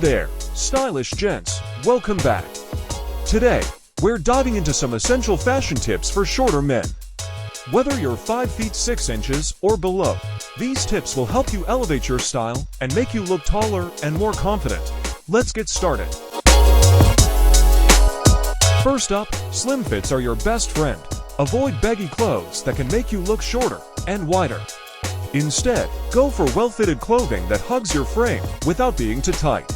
there, stylish gents, welcome back. Today, we're diving into some essential fashion tips for shorter men. Whether you're 5 feet 6 inches or below, these tips will help you elevate your style and make you look taller and more confident. Let's get started. First up, slim fits are your best friend. Avoid baggy clothes that can make you look shorter and wider. Instead, go for well-fitted clothing that hugs your frame without being too tight.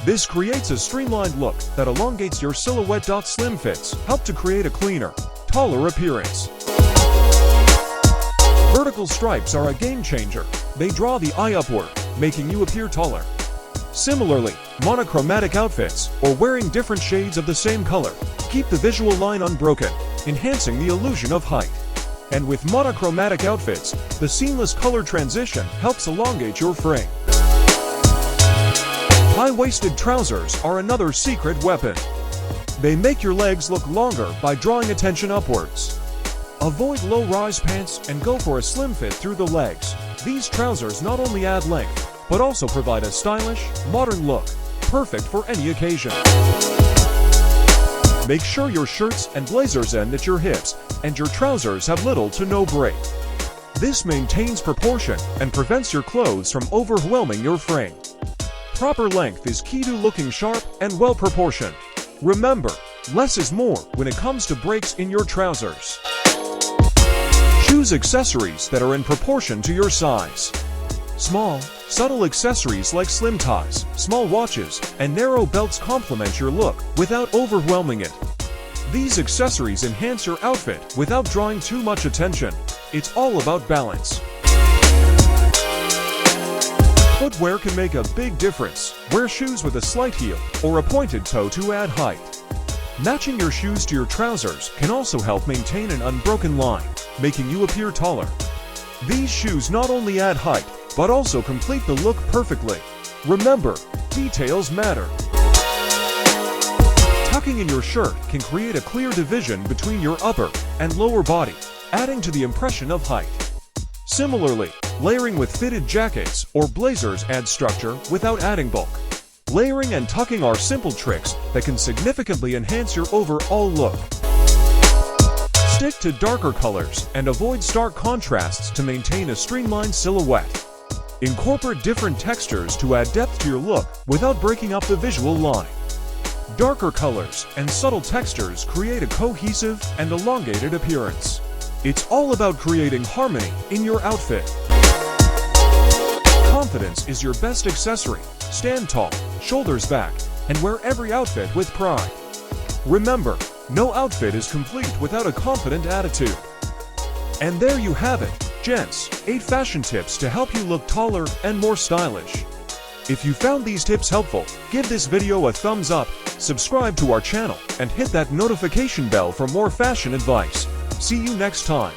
This creates a streamlined look that elongates your silhouette. Slim fits help to create a cleaner, taller appearance. Vertical stripes are a game changer. They draw the eye upward, making you appear taller. Similarly, monochromatic outfits, or wearing different shades of the same color, keep the visual line unbroken, enhancing the illusion of height. And with monochromatic outfits, the seamless color transition helps elongate your frame. High-waisted trousers are another secret weapon. They make your legs look longer by drawing attention upwards. Avoid low-rise pants and go for a slim fit through the legs. These trousers not only add length, but also provide a stylish, modern look, perfect for any occasion. Make sure your shirts and blazers end at your hips, and your trousers have little to no break. This maintains proportion and prevents your clothes from overwhelming your frame. Proper length is key to looking sharp and well-proportioned. Remember, less is more when it comes to breaks in your trousers. Choose accessories that are in proportion to your size. Small, subtle accessories like slim ties, small watches, and narrow belts complement your look without overwhelming it. These accessories enhance your outfit without drawing too much attention. It's all about balance. Footwear can make a big difference. Wear shoes with a slight heel or a pointed toe to add height. Matching your shoes to your trousers can also help maintain an unbroken line, making you appear taller. These shoes not only add height, but also complete the look perfectly. Remember, details matter. Tucking in your shirt can create a clear division between your upper and lower body, adding to the impression of height. Similarly, layering with fitted jackets or blazers adds structure without adding bulk. Layering and tucking are simple tricks that can significantly enhance your overall look. Stick to darker colors and avoid stark contrasts to maintain a streamlined silhouette. Incorporate different textures to add depth to your look without breaking up the visual line. Darker colors and subtle textures create a cohesive and elongated appearance. It's all about creating harmony in your outfit. Confidence is your best accessory. Stand tall, shoulders back, and wear every outfit with pride. Remember, no outfit is complete without a confident attitude. And there you have it, gents, 8 fashion tips to help you look taller and more stylish. If you found these tips helpful, give this video a thumbs up, subscribe to our channel, and hit that notification bell for more fashion advice. See you next time.